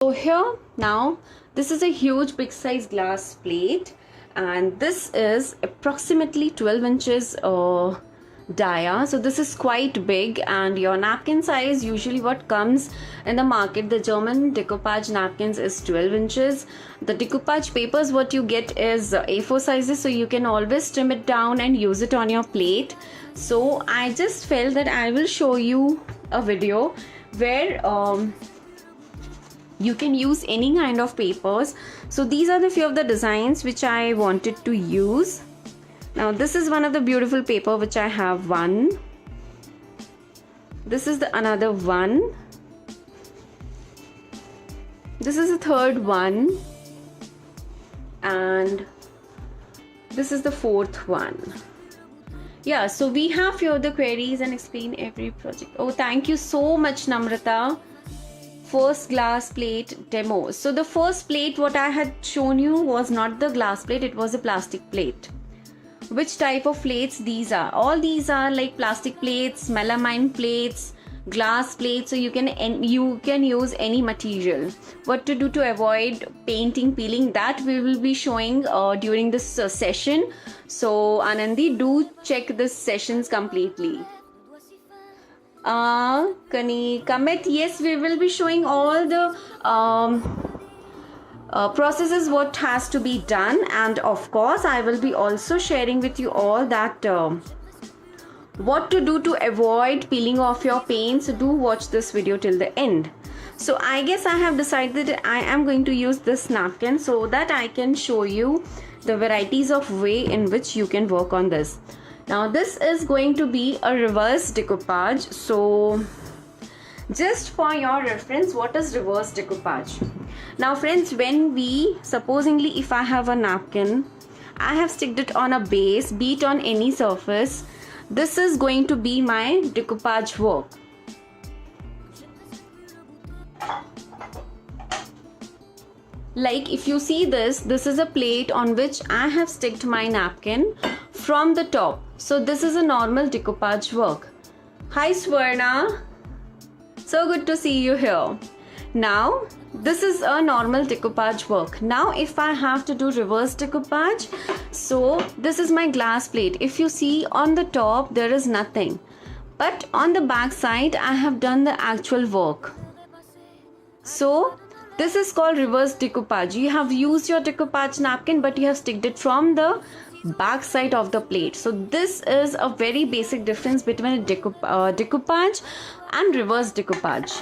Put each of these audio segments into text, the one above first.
So here now, this is a huge big size glass plate, and this is approximately 12 inches dia. So this is quite big, and your napkin size, usually what comes in the market, the German decoupage napkins is 12 inches. The decoupage papers what you get is A4 sizes, so you can always trim it down and use it on your plate. So I just felt that I will show you a video where you can use any kind of papers. So these are the few of the designs which I wanted to use. Now this is one of the beautiful paper which I have one. This is the another one. This is the third one. And this is the fourth one. Yeah, so we have few of the queries and explain every project. Oh, thank you so much, Namrata. First glass plate demo. So the first plate what I had shown you was not the glass plate, it was a plastic plate. Which type of plates these are? All these are like plastic plates, melamine plates, glass plates, so you can use any material. What to do to avoid painting, peeling, that we will be showing during this session. So Anandi, do check this sessions completely. Kamit, yes, we will be showing all the processes what has to be done, and of course I will be also sharing with you all that what to do to avoid peeling off your paint. So do watch this video till the end. So I guess I have decided that I am going to use this napkin so that I can show you the varieties of way in which you can work on this. Now this is going to be a reverse decoupage. So just for your reference, what is reverse decoupage? Now friends, when we, supposingly if I have a napkin, I have sticked it on a base, be it on any surface, this is going to be my decoupage work. Like if you see this is a plate on which I have sticked my napkin from the top. So this is a normal decoupage work. Hi Swarna, so good to see you here. Now this is a normal decoupage work. Now if I have to do reverse decoupage, so this is my glass plate. If you see on the top there is nothing, but on the back side I have done the actual work. So this is called reverse decoupage. You have used your decoupage napkin, but you have sticked it from the back side of the plate. So this is a very basic difference between a decoupage and reverse decoupage.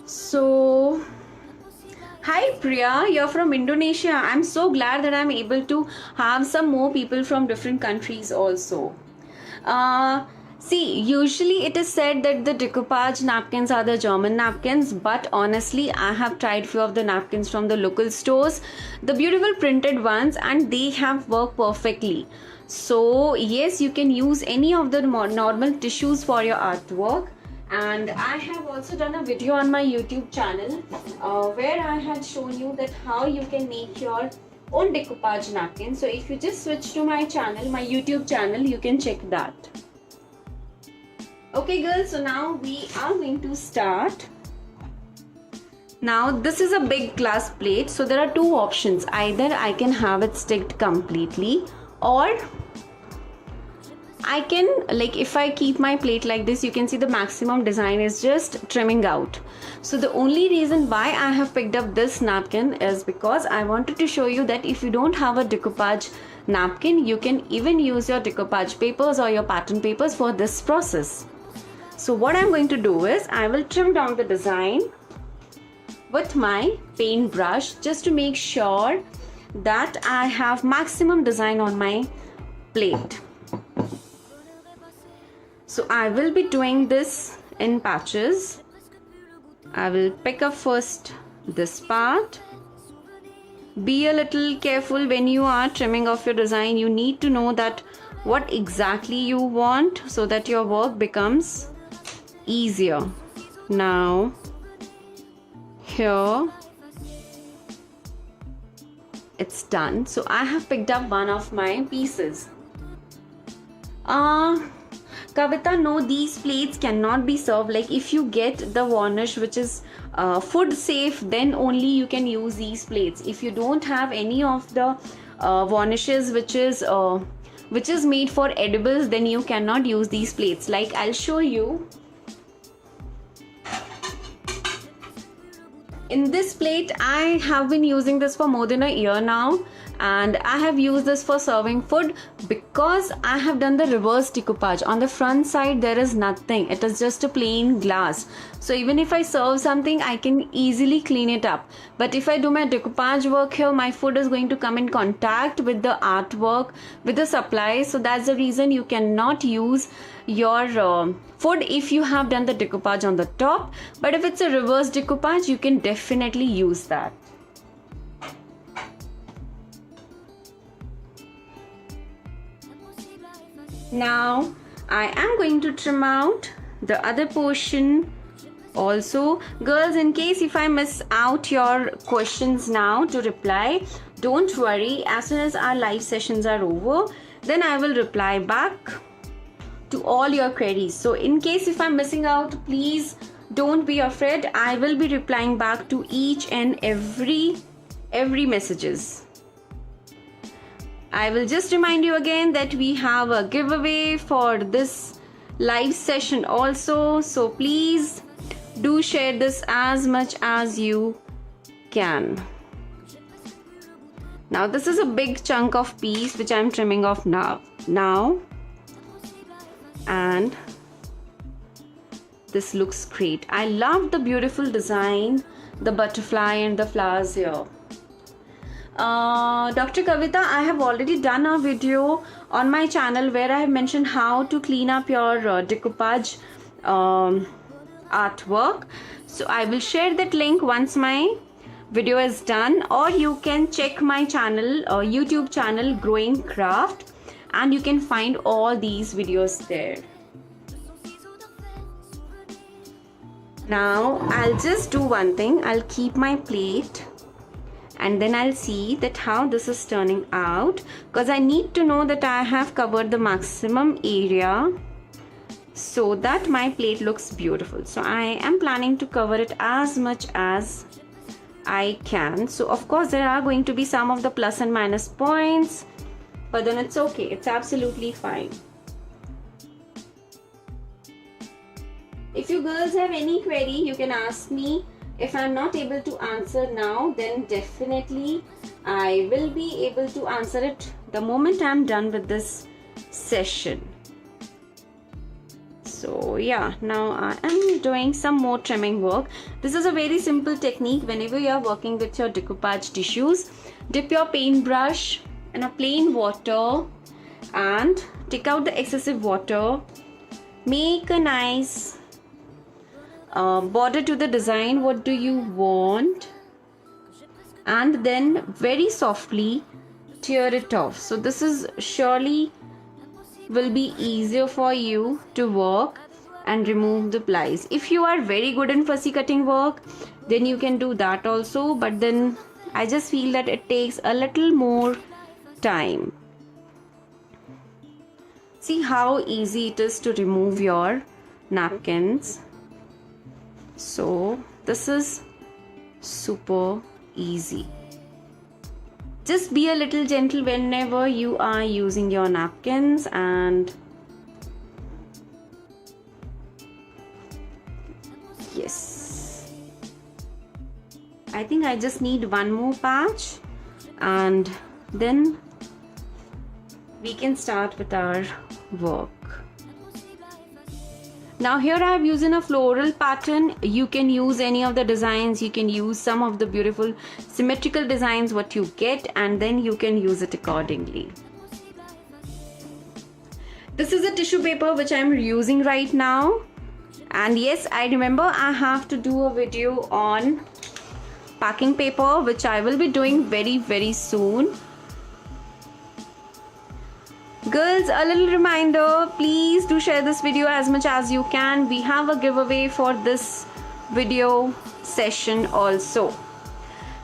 So hi Priya, you're from Indonesia. I'm so glad that I'm able to have some more people from different countries also. See, usually it is said that the decoupage napkins are the German napkins, but honestly I have tried few of the napkins from the local stores, the beautiful printed ones, and they have worked perfectly. So yes, you can use any of the normal tissues for your artwork. And I have also done a video on my YouTube channel where I had shown you that how you can make your own decoupage napkin. So if you just switch to my channel, my YouTube channel, you can check that. Okay girls, so now we are going to start. Now this is a big glass plate, so there are two options. Either I can have it sticked completely, or I can, like if I keep my plate like this, you can see the maximum design is just trimming out. So the only reason why I have picked up this napkin is because I wanted to show you that if you don't have a decoupage napkin, you can even use your decoupage papers or your pattern papers for this process. So what I'm going to do is I will trim down the design with my paint brush just to make sure that I have maximum design on my plate. So I will be doing this in patches. I will pick up first this part. Be a little careful when you are trimming off your design. You need to know that what exactly you want so that your work becomes easier. Now here it's done. So I have picked up one of my pieces. Kavita, no, these plates cannot be served. Like if you get the varnish which is food safe, then only you can use these plates. If you don't have any of the varnishes which is made for edibles, then you cannot use these plates. Like I'll show you. In this plate, I have been using this for more than a year now, and I have used this for serving food because I have done the reverse decoupage. On the front side there is nothing, it is just a plain glass, so even if I serve something I can easily clean it up. But if I do my decoupage work here, my food is going to come in contact with the artwork, with the supplies, so that's the reason you cannot use your food if you have done the decoupage on the top. But if it's a reverse decoupage, you can definitely use that. Now I am going to trim out the other portion also. Girls, in case if I miss out your questions now to reply, don't worry, as soon as our live sessions are over, then I will reply back to all your queries. So in case if I'm missing out, please don't be afraid, I will be replying back to each and every messages. I will just remind you again that we have a giveaway for this live session also, so please do share this as much as you can. Now this is a big chunk of piece which I'm trimming off now, and this looks great. I love the beautiful design, the butterfly and the flowers here. Dr. Kavita, I have already done a video on my channel where I have mentioned how to clean up your decoupage artwork, so I will share that link once my video is done, or you can check my channel, YouTube channel Growing Craft, and you can find all these videos there. Now I'll just do one thing, I'll keep my plate and then I'll see that how this is turning out, because I need to know that I have covered the maximum area so that my plate looks beautiful. So I am planning to cover it as much as I can. So of course there are going to be some of the plus and minus points, but then it's okay, it's absolutely fine. If you girls have any query, you can ask me. If I'm not able to answer now, then definitely I will be able to answer it the moment I'm done with this session. So yeah, now I am doing some more trimming work. This is a very simple technique. Whenever you are working with your decoupage tissues, dip your paintbrush in a plain water and take out the excessive water. Make a nice border to the design what do you want, and then very softly tear it off. So this is surely will be easier for you to work and remove the plies. If you are very good in fussy cutting work, then you can do that also, but then I just feel that it takes a little more time. See how easy it is to remove your napkins. So this is super easy. Just be a little gentle whenever you are using your napkins, and yes, I think I just need one more patch and then we can start with our work. Now here I have used in a floral pattern. You can use any of the designs, you can use some of the beautiful symmetrical designs what you get, and then you can use it accordingly. This is a tissue paper which I am using right now, and yes, I remember I have to do a video on packing paper which I will be doing very soon. Girls, a little reminder, please do share this video as much as you can. We have a giveaway for this video session also.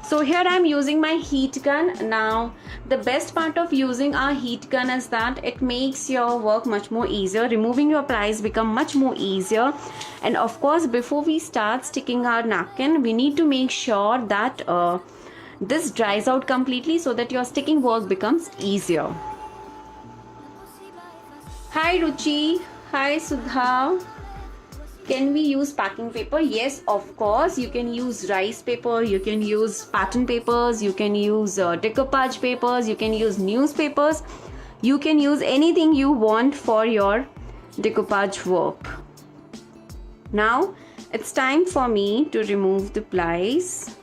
So here I'm using my heat gun. Now the best part of using our heat gun is that it makes your work much more easier. Removing your plies become much more easier. And of course, before we start sticking our napkin, we need to make sure that this dries out completely so that your sticking work becomes easier. Hi Ruchi, hi Sudha. Can we use packing paper? Yes, of course. You can use rice paper, you can use pattern papers, you can use decoupage papers, you can use newspapers. You can use anything you want for your decoupage work. Now, it's time for me to remove the plies.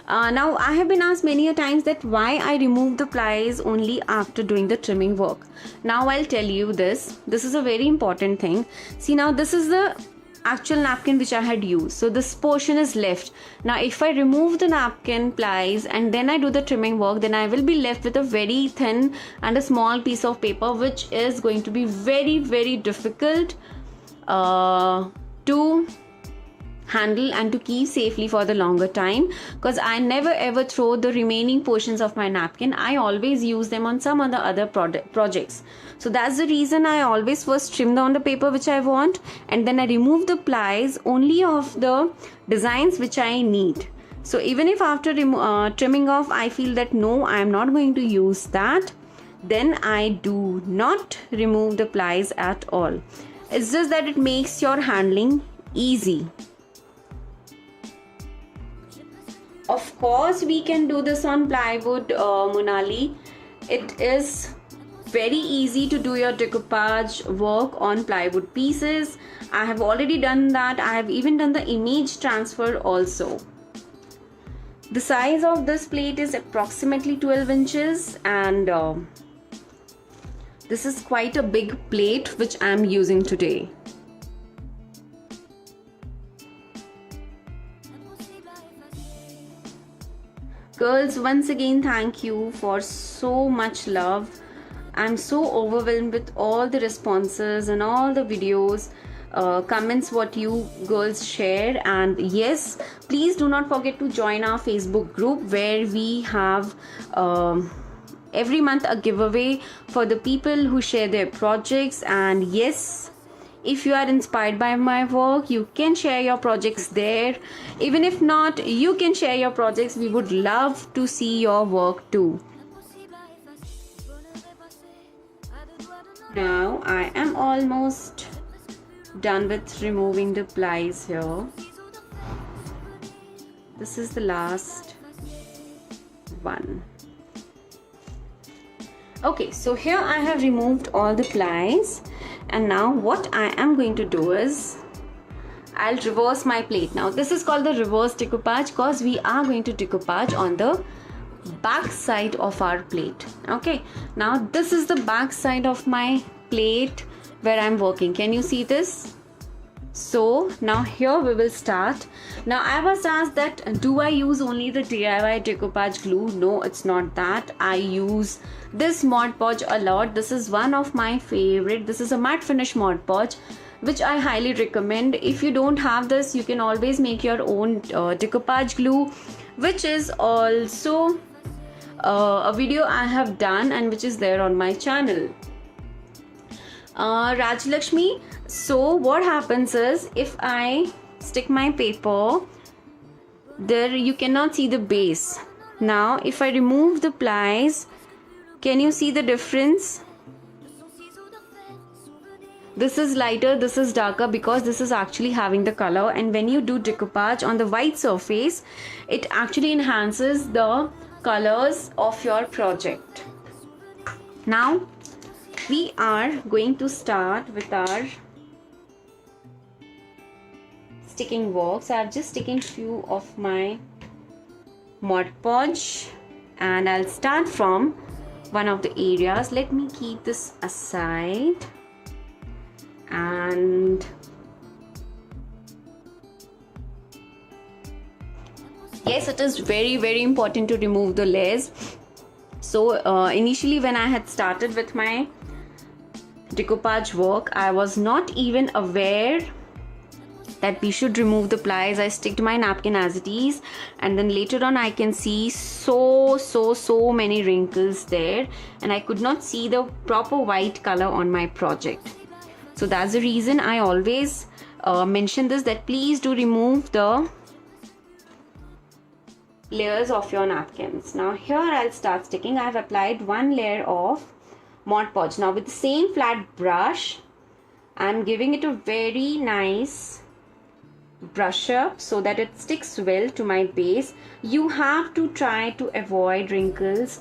Now I have been asked many a times that why I remove the plies only after doing the trimming work. Now I'll tell you this. This is a very important thing. See, now this is the actual napkin which I had used. So this portion is left. Now if I remove the napkin plies and then I do the trimming work, then I will be left with a very thin and a small piece of paper, which is going to be very, very difficult to handle and to keep safely for the longer time, because I never ever throw the remaining portions of my napkin. I always use them on some other projects. So that's the reason I always first trim down the paper which I want, and then I remove the plies only of the designs which I need. So even if after trimming off I feel that no, I am not going to use that, then I do not remove the plies at all. It's just that it makes your handling easy. Of course, we can do this on plywood, Monali. It is very easy to do your decoupage work on plywood pieces. I have already done that. I have even done the image transfer also. The size of this plate is approximately 12 inches and this is quite a big plate which I am using today. Girls, once again, thank you for so much love. I'm so overwhelmed with all the responses and all the videos, comments what you girls share. And yes, please do not forget to join our Facebook group where we have every month a giveaway for the people who share their projects. And yes, if you are inspired by my work, you can share your projects there. Even if not, you can share your projects. We would love to see your work too. Now I am almost done with removing the plies here. This is the last one. Okay, so here I have removed all the plies. And now what I am going to do is I'll reverse my plate. Now this is called the reverse decoupage because we are going to decoupage on the back side of our plate. Okay, now this is the back side of my plate where I'm working. Can you see this? So now here we will start. Now I was asked that do I use only the DIY decoupage glue? No, it's not that. I use this Mod Podge a lot. This is one of my favorite. This is a matte finish Mod Podge which I highly recommend. If you don't have this, you can always make your own decoupage glue, which is also a video I have done and which is there on my channel. Rajlakshmi, so what happens is if I stick my paper there, you cannot see the base. Now if I remove the plies, can you see the difference? This is lighter, this is darker because this is actually having the color, and when you do decoupage on the white surface, it actually enhances the colors of your project. Now we are going to start with our sticking work. So I've just taken few of my Mod Podge and I'll start from one of the areas. Let me keep this aside. And yes, it is very, very important to remove the layers. So initially when I had started with my decoupage work, I was not even aware that we should remove the plies. I sticked my napkin as it is, and then later on I can see so many wrinkles there, and I could not see the proper white color on my project. So that's the reason I always mention this, that please do remove the layers of your napkins. Now here I'll start sticking. I have applied one layer of Mod Podge. Now with the same flat brush, I'm giving it a very nice brush up so that it sticks well to my base. You have to try to avoid wrinkles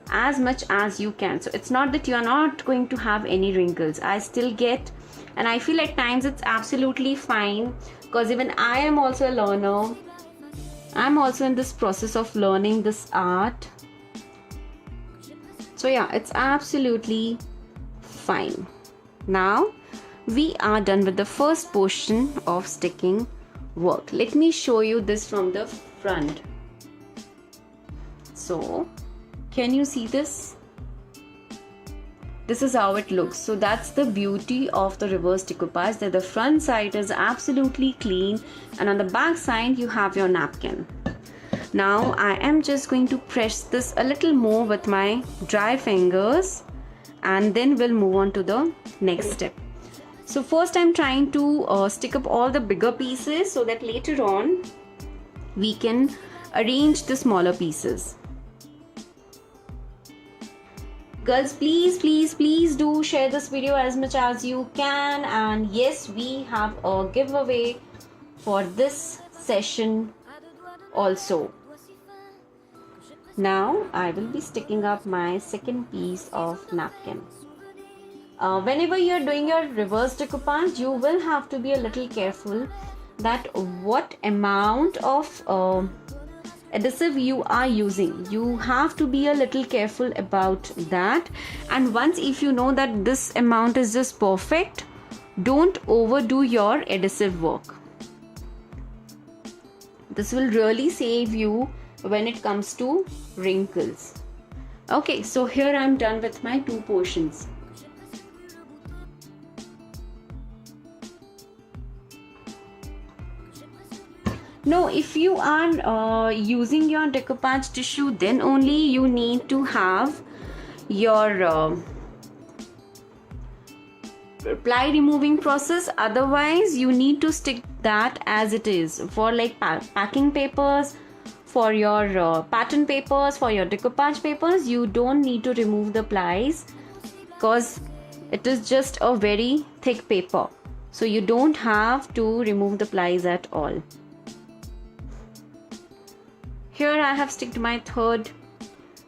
as much as you can. So it's not that you are not going to have any wrinkles. I still get, and I feel at times it's absolutely fine, because even I am also a learner. I'm also in this process of learning this art. So yeah, it's absolutely fine. Now we are done with the first portion of sticking work. Let me show you this from the front. So can you see this? This is how it looks. So that's the beauty of the reverse decoupage, that the front side is absolutely clean, and on the back side you have your napkin. Now I am just going to press this a little more with my dry fingers, and then we'll move on to the next step. So first I'm trying to stick up all the bigger pieces so that later on we can arrange the smaller pieces. Girls, please do share this video as much as you can. And yes, we have a giveaway for this session also. Now I will be sticking up my second piece of napkin. Whenever you are doing your reverse decoupage, you will have to be a little careful that what amount of adhesive you are using. You have to be a little careful about that. And once if you know that this amount is just perfect, don't overdo your adhesive work. This will really save you when it comes to wrinkles. Okay, so here I'm done with my two portions. No, if you are using your decoupage tissue, then only you need to have your ply removing process. Otherwise you need to stick that as it is. For like packing papers, for your pattern papers, for your decoupage papers, you don't need to remove the plies, because it is just a very thick paper, so you don't have to remove the plies at all. Here I have sticked my third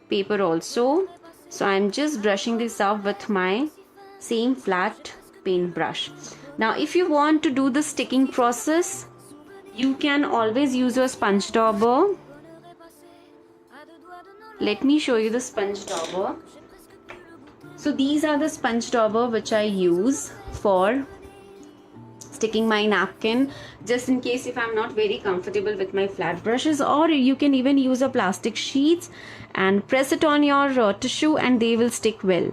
paper also. So I'm just brushing this up with my same flat paint brush. Now if you want to do the sticking process, you can always use your sponge dauber. Let me show you the sponge dauber. So these are the sponge dauber which I use for sticking my napkin, just in case if I'm not very comfortable with my flat brushes. Or you can even use a plastic sheets and press it on your tissue and they will stick well.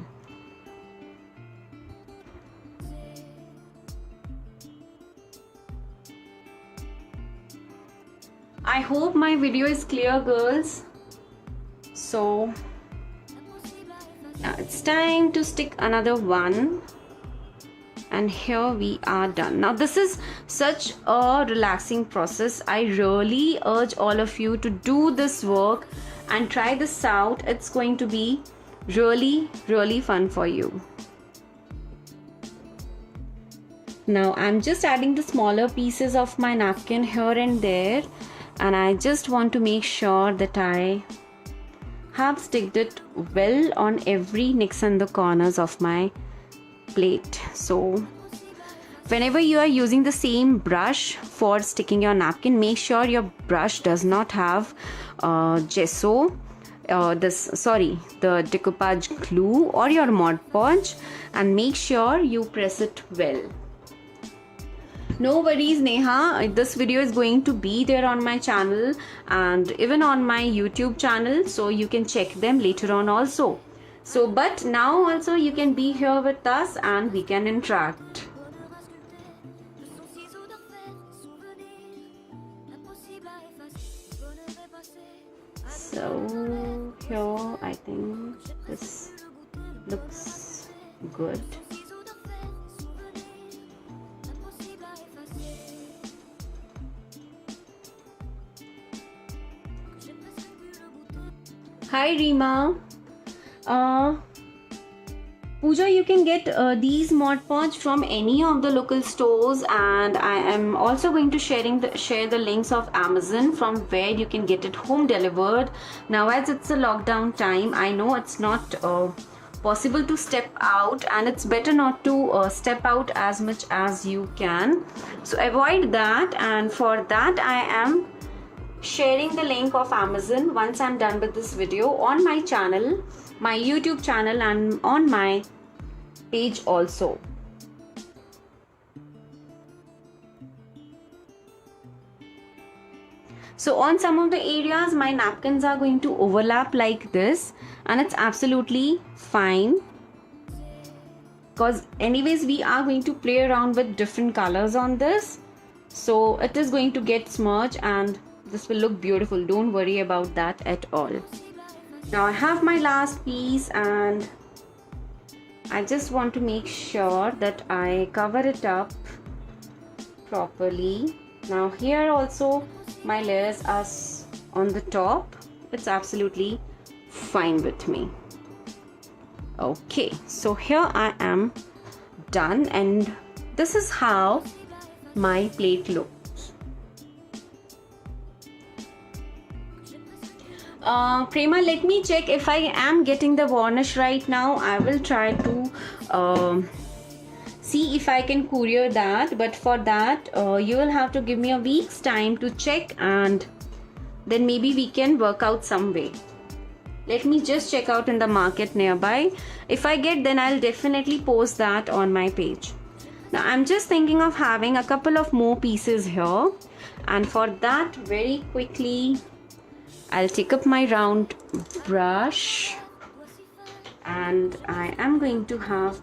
I hope my video is clear, girls. So now it's time to stick another one. And here we are done. Now this is such a relaxing process. I really urge all of you to do this work and try this out. It's going to be really fun for you. Now I'm just adding the smaller pieces of my napkin here and there, and I just want to make sure that I have sticked it well on every nicks and the corners of my plate. So whenever you are using the same brush for sticking your napkin, make sure your brush does not have gesso, the decoupage glue or your Mod Podge, and make sure you press it well. No worries, Neha, this video is going to be there on my channel and even on my YouTube channel, so you can check them later on also. So but now also you can be here with us and we can interact. So here I think this looks good. Hi Rima. Pooja, you can get these Mod Podge from any of the local stores, and I am also going to share the links of Amazon from where you can get it home delivered. Now, as it's a lockdown time, I know it's not possible to step out, and it's better not to step out as much as you can. So avoid that, and for that I am sharing the link of Amazon once I'm done with this video on my channel, my YouTube channel, and on my page also. So on some of the areas my napkins are going to overlap like this, and it's absolutely fine because anyways we are going to play around with different colors on this, so it is going to get smudged and this will look beautiful. Don't worry about that at all. Now I have my last piece and I just want to make sure that I cover it up properly. Now here also my layers are on the top. It's absolutely fine with me. Okay, so here I am done, and this is how my plate looks. Prema, let me check if I am getting the varnish right now. I will try to see if I can courier that, but for that you will have to give me a week's time to check, and then maybe we can work out some way. Let me just check out in the market nearby. If I get, then I'll definitely post that on my page. Now I'm just thinking of having a couple of more pieces here, and for that very quickly I'll take up my round brush and I am going to have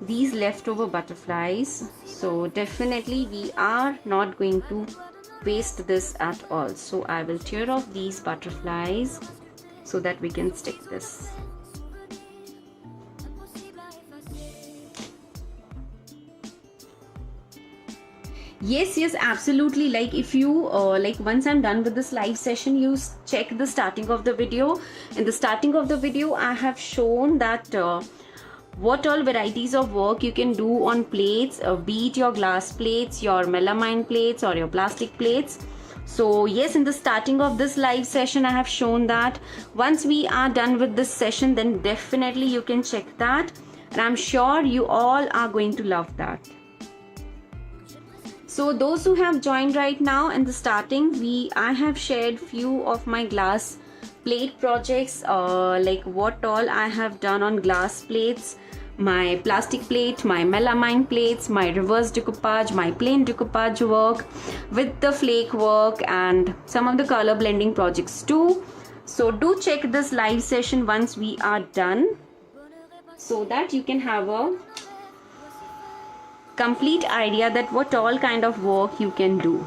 these leftover butterflies. So definitely we are not going to waste this at all. So I will tear off these butterflies so that we can stick this. Yes, absolutely. Like if you like once I'm done with this live session, you check the starting of the video. In the starting of the video I have shown that what all varieties of work you can do on plates, be it your glass plates, your melamine plates, or your plastic plates. So yes, in the starting of this live session I have shown that. Once we are done with this session, then definitely you can check that, and I'm sure you all are going to love that. So those who have joined right now in the starting, I have shared few of my glass plate projects, like what all I have done on glass plates, my plastic plate, my melamine plates, my reverse decoupage, my plain decoupage work with the flake work, and some of the color blending projects too. So do check this live session once we are done, so that you can have a complete idea that what all kind of work you can do.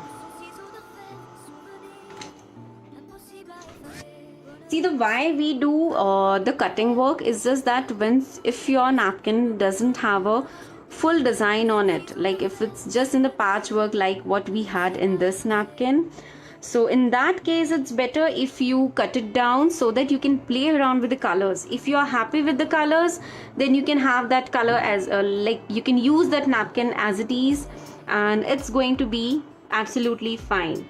See, the why we do the cutting work is just that if your napkin doesn't have a full design on it, like if it's just in the patchwork like what we had in this napkin, so in that case it's better if you cut it down so that you can play around with the colors. If you are happy with the colors, then you can have that color as like you can use that napkin as it is, and it's going to be absolutely fine.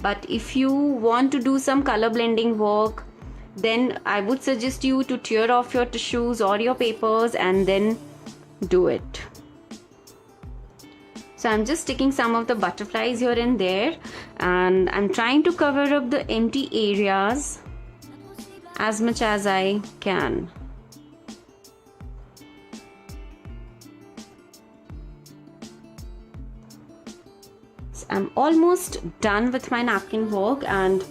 But if you want to do some color blending work, then I would suggest you to tear off your tissues or your papers and then do it. So I'm just sticking some of the butterflies here and there, and I'm trying to cover up the empty areas as much as I can. So I'm almost done with my napkin work, and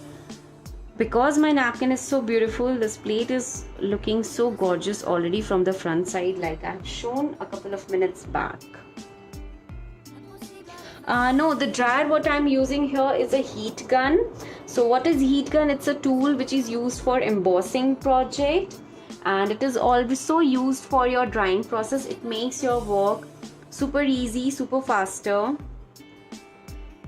because my napkin is so beautiful, this plate is looking so gorgeous already from the front side, like I've shown a couple of minutes back. No, the dryer what I'm using here is a heat gun. So what is heat gun? It's a tool which is used for embossing project, and it is also used for your drying process. It makes your work super easy, super faster.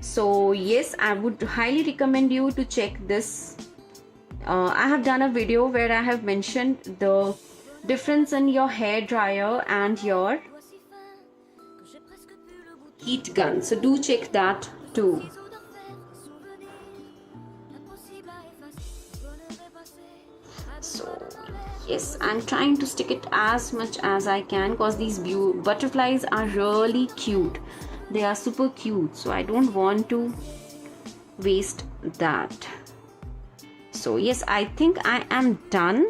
So yes, I would highly recommend you to check this. I have done a video where I have mentioned the difference in your hair dryer and your heat gun, so do check that too. So yes, I'm trying to stick it as much as I can because these butterflies are really cute. They are super cute, so I don't want to waste that. So yes, I think I am done.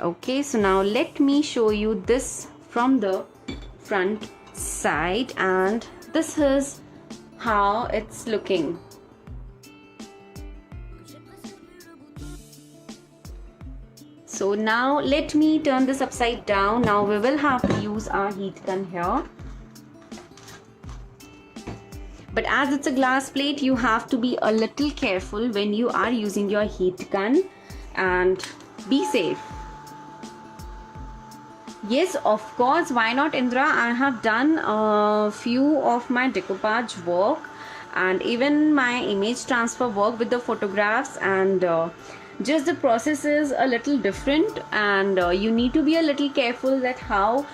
Okay, so now let me show you this from the front side, and this is how it's looking. So now let me turn this upside down. Now we will have to use our heat gun here. But as it's a glass plate, you have to be a little careful when you are using your heat gun and be safe. Yes, of course, why not, Indra? I have done a few of my decoupage work and even my image transfer work with the photographs, and just the process is a little different, and you need to be a little careful that how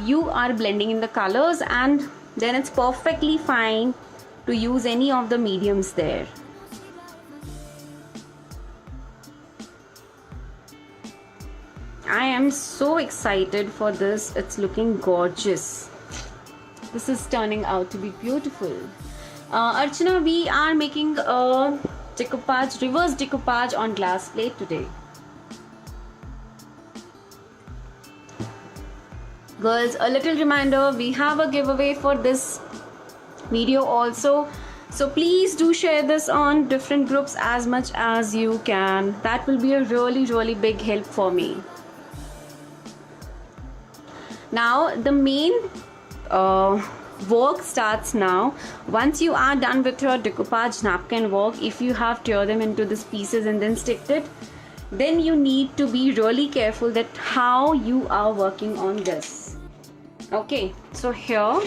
you are blending in the colors, and then it's perfectly fine to use any of the mediums there. I am so excited for this. It's looking gorgeous. This is turning out to be beautiful. Archana, we are making a decoupage, reverse decoupage on glass plate today. Girls, a little reminder, we have a giveaway for this video also. So please do share this on different groups as much as you can. That will be a really big help for me. Now the main work starts now. Once you are done with your decoupage napkin work, if you have tear them into these pieces and then sticked it, then you need to be really careful that how you are working on this. Okay, so here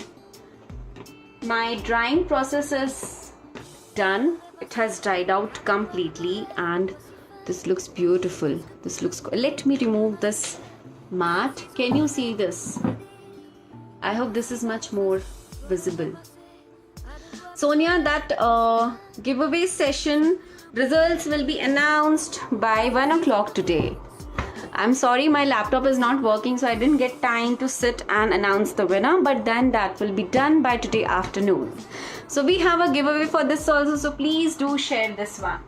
my drying process is done. It has dried out completely, and this looks beautiful. This looks good. Let me remove this mat. Can you see this? I hope this is much more visible. Sonia, that giveaway session results will be announced by 1 o'clock today. I'm sorry, my laptop is not working, so I didn't get time to sit and announce the winner, but then that will be done by today afternoon. So we have a giveaway for this also, so please do share this one.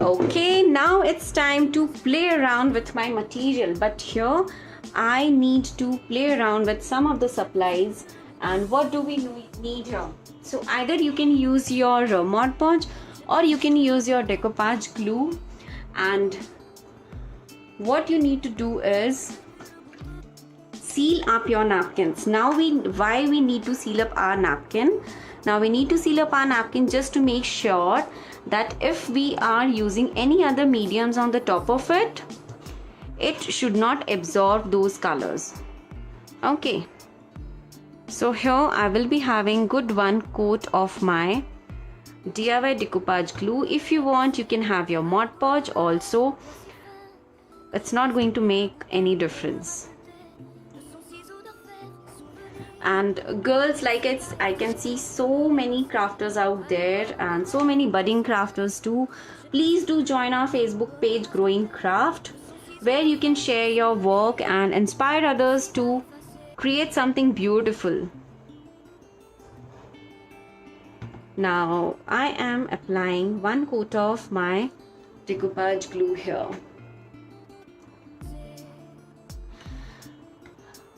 Okay, now it's time to play around with my material, but here I need to play around with some of the supplies. And what do we need here? So either you can use your Mod Podge or you can use your decoupage glue. And what you need to do is seal up your napkins. Now why we need to seal up our napkin? Now we need to seal up our napkin just to make sure that if we are using any other mediums on the top of it, it should not absorb those colors. Okay, so here I will be having good 1 coat of my DIY decoupage glue. If you want, you can have your Mod Podge also. It's not going to make any difference. And girls, like I can see so many crafters out there and so many budding crafters too. Please do join our Facebook page Growing Craft, where you can share your work and inspire others to create something beautiful. Now I am applying 1 coat of my decoupage glue here.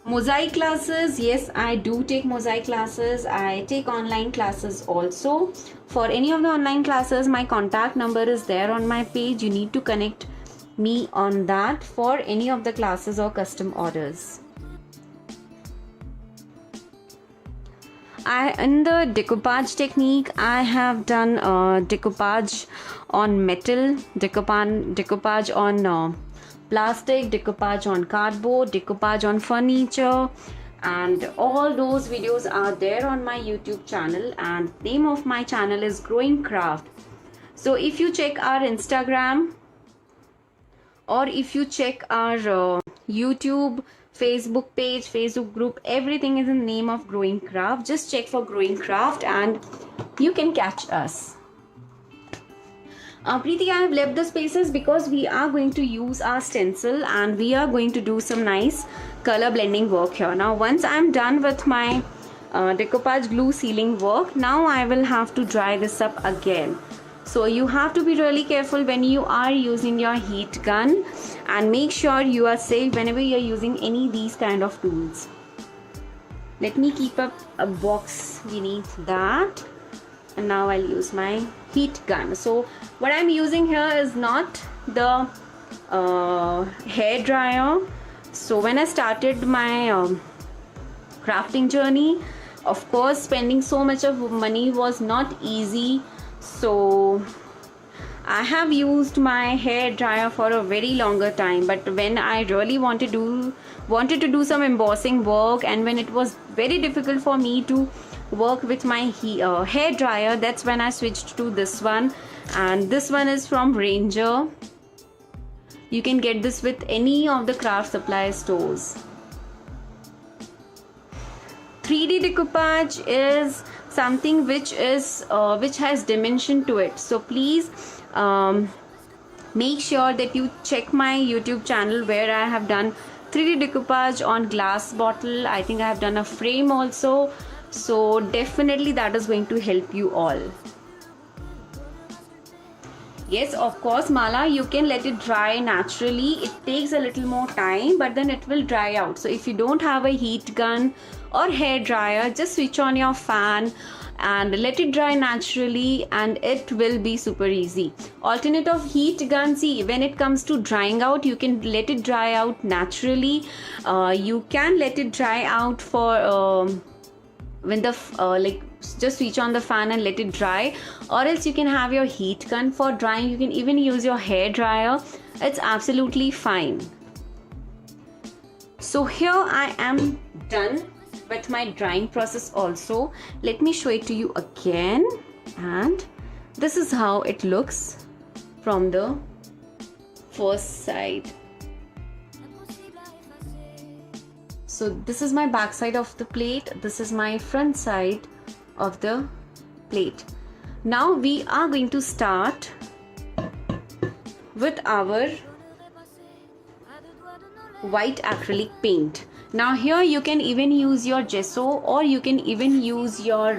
Mosaic classes, yes, I do take mosaic classes. I take online classes also. For any of the online classes, my contact number is there on my page. You need to connect me on that for any of the classes or custom orders. In the decoupage technique, I have done decoupage on metal, decoupage on plastic, decoupage on cardboard, decoupage on furniture, and all those videos are there on my YouTube channel, and name of my channel is Growing Craft. So if you check our Instagram or if you check our YouTube, Facebook page, Facebook group, everything is in the name of Growing Craft. Just check for Growing Craft and you can catch us. Preeti, I have left the spaces because we are going to use our stencil and we are going to do some nice color blending work here. Now once I am done with my decoupage glue sealing work, now I will have to dry this up again. So you have to be really careful when you are using your heat gun, and make sure you are safe whenever you are using any of these kind of tools. Let me keep up a box beneath that, and now I'll use my heat gun. So what I'm using here is not the hair dryer. So when I started my crafting journey, of course spending so much of money was not easy. So I have used my hair dryer for a very longer time, but when I really wanted to do some embossing work, and when it was very difficult for me to work with my hair dryer, that's when I switched to this one. And this one is from Ranger. You can get this with any of the craft supply stores. 3D decoupage is something which has dimension to it. So please make sure that you check my YouTube channel where I have done 3D decoupage on glass bottle. I think I have done a frame also. So definitely that is going to help you all. Yes, of course, Mala, you can let it dry naturally. It takes a little more time, but then it will dry out. So if you don't have a heat gun or hair dryer, just switch on your fan and let it dry naturally, and it will be super easy. Alternate of heat gun, see, when it comes to drying out, you can let it dry out naturally. You can let it dry out for when the just switch on the fan and let it dry, or else you can have your heat gun for drying. You can even use your hair dryer. It's absolutely fine. So here I am done with my drying process also. Let me show it to you again, and this is how it looks from the first side. So this is my back side of the plate, this is my front side of the plate. Now we are going to start with our white acrylic paint. Now here you can even use your gesso, or you can even use your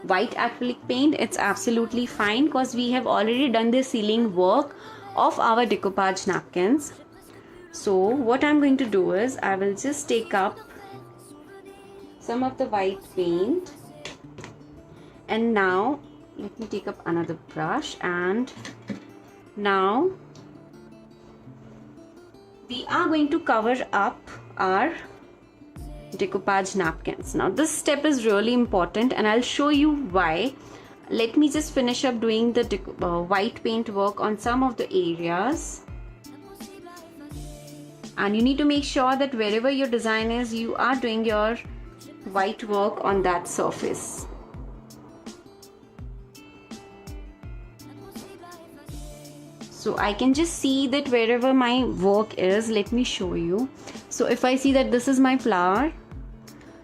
white acrylic paint. It's absolutely fine because we have already done the sealing work of our decoupage napkins. So what I'm going to do is I will just take up some of the white paint, and now let me take up another brush, and now we are going to cover up our decoupage napkins. Now this step is really important and I'll show you why. Let me just finish up doing the white paint work on some of the areas. And you need to make sure that wherever your design is, you are doing your white work on that surface. So I can just see that wherever my work is, let me show you. So if I see that this is my flower,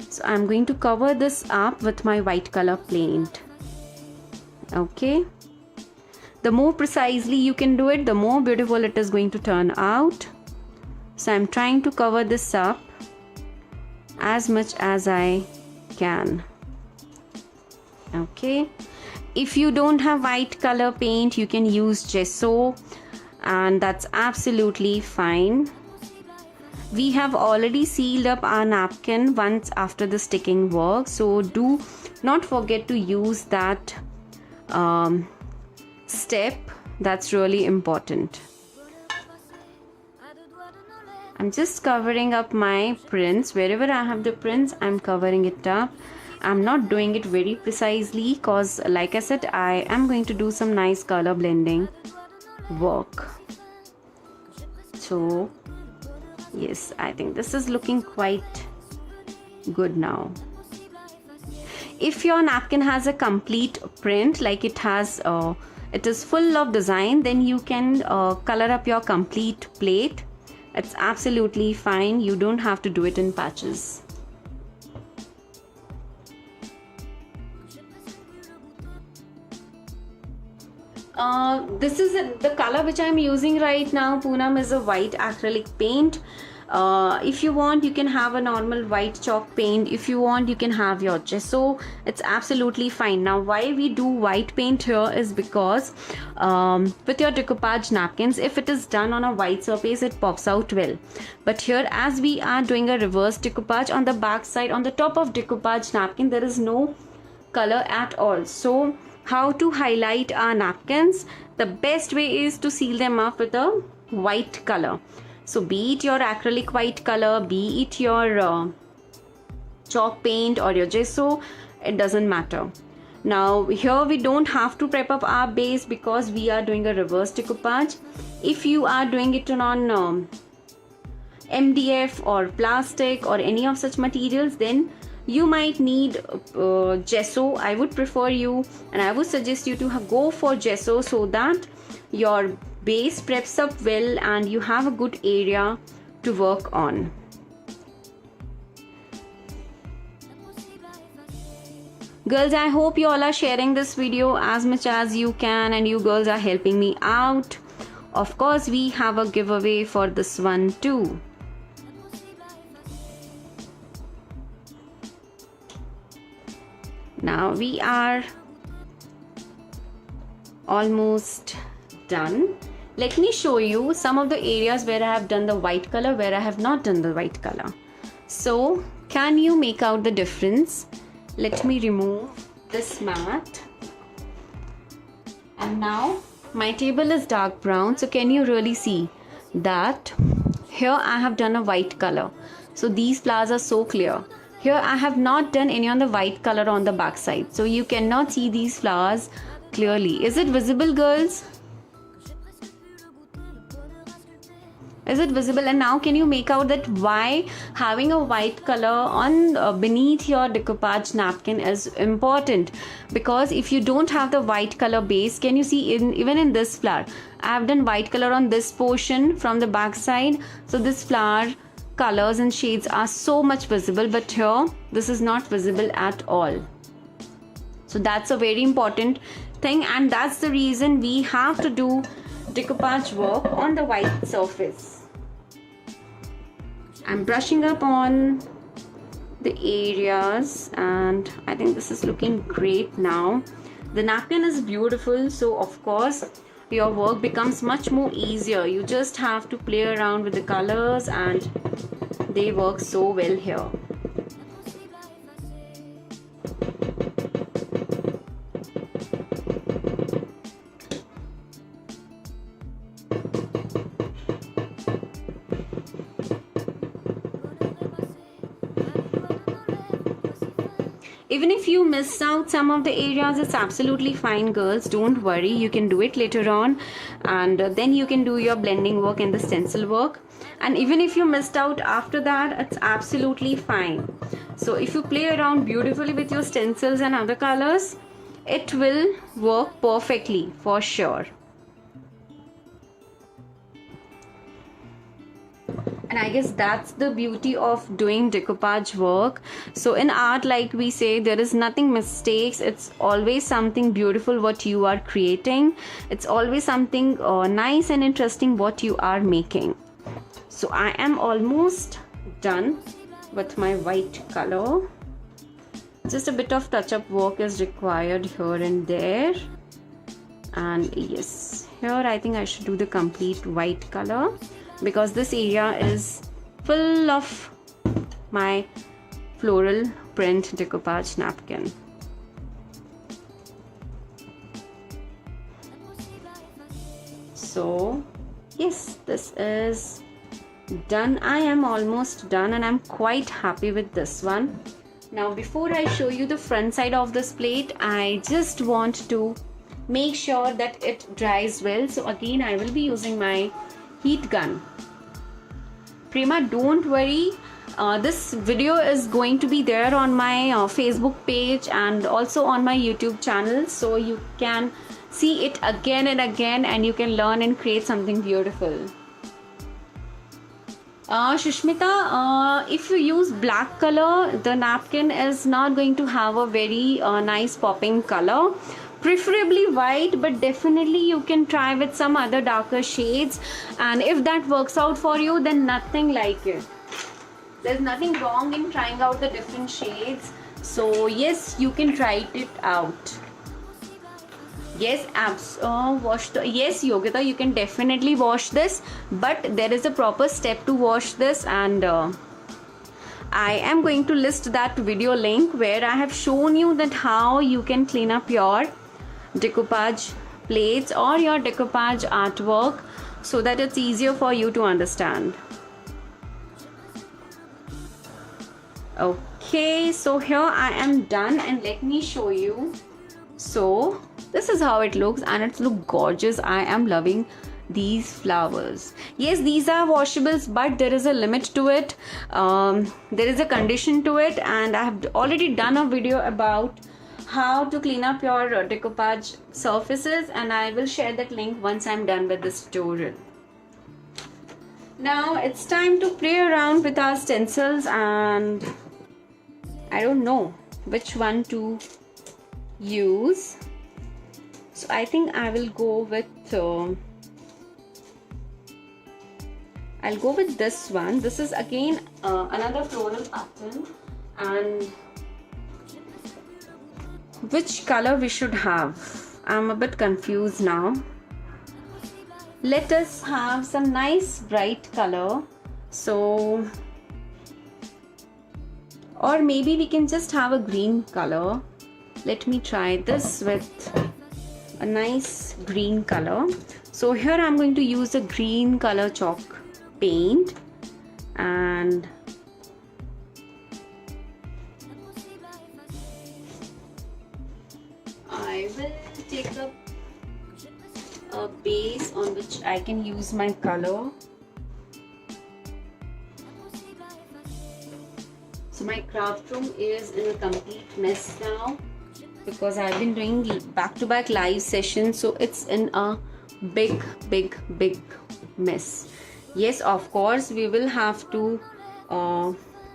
so I'm going to cover this up with my white color paint. Okay. The more precisely you can do it, the more beautiful it is going to turn out. So I'm trying to cover this up as much as I can. Okay. If you don't have white color paint, you can use gesso, and that's absolutely fine. We have already sealed up our napkin once after the sticking work, so do not forget to use that step. That's really important. I'm just covering up my prints. Wherever I have the prints, I'm covering it up. I'm not doing it very precisely because, like I said, I am going to do some nice color blending work. So yes, I think this is looking quite good now. If your napkin has a complete print, like it is full of design, then you can color up your complete plate. It's absolutely fine. You don't have to do it in patches. This is the color which I'm using right now, Poonam, is a white acrylic paint. If you want, you can have a normal white chalk paint. If you want, you can have your gesso. It's absolutely fine. Now, why we do white paint here is because with your decoupage napkins, if it is done on a white surface, it pops out well. But here, as we are doing a reverse decoupage, on the back side, on the top of decoupage napkin, there is no color at all. So how to highlight our napkins? The best way is to seal them up with a white color. So be it your acrylic white color, be it your chalk paint or your gesso, it doesn't matter. Now here we don't have to prep up our base because we are doing a reverse decoupage. If you are doing it on MDF or plastic or any of such materials, then you might need gesso. I would prefer you, and I would suggest you to go for gesso so that your base preps up well and you have a good area to work on. Girls, I hope you all are sharing this video as much as you can, and you girls are helping me out. Of course, we have a giveaway for this one too. Now we are almost done. Let me show you some of the areas where I have done the white color, where I have not done the white color. So can you make out the difference? Let me remove this mat. And now my table is dark brown. So can you really see that here I have done a white color. So these flowers are so clear. Here I have not done any on the white color on the back side. So you cannot see these flowers clearly. Is it visible, girls? Is it visible? And now can you make out that why having a white color on beneath your decoupage napkin is important? Because if you don't have the white color base, can you see even in this flower, I have done white color on this portion from the back side. So this flower colors and shades are so much visible, but here this is not visible at all. So that's a very important thing, and that's the reason we have to do decoupage work on the white surface. I'm brushing up on the areas and I think this is looking great now. The napkin is beautiful, so of course your work becomes much more easier. You just have to play around with the colors and they work so well here. Even if you missed out some of the areas, it's absolutely fine, girls. Don't worry, you can do it later on, and then you can do your blending work and the stencil work. And even if you missed out after that, it's absolutely fine. So if you play around beautifully with your stencils and other colors, it will work perfectly for sure. And I guess that's the beauty of doing decoupage work. So in art, like we say, there is nothing mistakes. It's always something beautiful what you are creating. It's always something nice and interesting what you are making. So I am almost done with my white color. Just a bit of touch-up work is required here and there. And yes, here I think I should do the complete white color, because this area is full of my floral print decoupage napkin. So yes, this is done. I am almost done and I'm quite happy with this one. Now before I show you the front side of this plate, I just want to make sure that it dries well. So again, I will be using my heat gun. Prema, don't worry, this video is going to be there on my Facebook page and also on my YouTube channel, so you can see it again and again and you can learn and create something beautiful. Shushmita, if you use black color, the napkin is not going to have a very nice popping color. Preferably white, but definitely you can try with some other darker shades, and if that works out for you, then nothing like it. There's nothing wrong in trying out the different shades. So yes, you can try it out. Yes, yes, Yogita, you can definitely wash this, but there is a proper step to wash this, and I am going to list that video link where I have shown you that how you can clean up your decoupage plates or your decoupage artwork so that it's easier for you to understand. Okay, so here I am done and let me show you. So this is how it looks and it looks gorgeous. I am loving these flowers. Yes, these are washables, but there is a limit to it. There is a condition to it, and I have already done a video about how to clean up your decoupage surfaces, and I will share that link once I'm done with this tutorial. Now it's time to play around with our stencils, and I don't know which one to use, so I think I will go with I'll go with this one. This is again another floral pattern, and which color we should have, I'm a bit confused now. Let us have some nice bright color. So, or maybe we can just have a green color. Let me try this with a nice green color. So here I'm going to use a green color chalk paint, and I will take up a base on which I can use my color. So my craft room is in a complete mess now because I've been doing back-to-back live sessions, so it's in a big mess. Yes, of course we will have to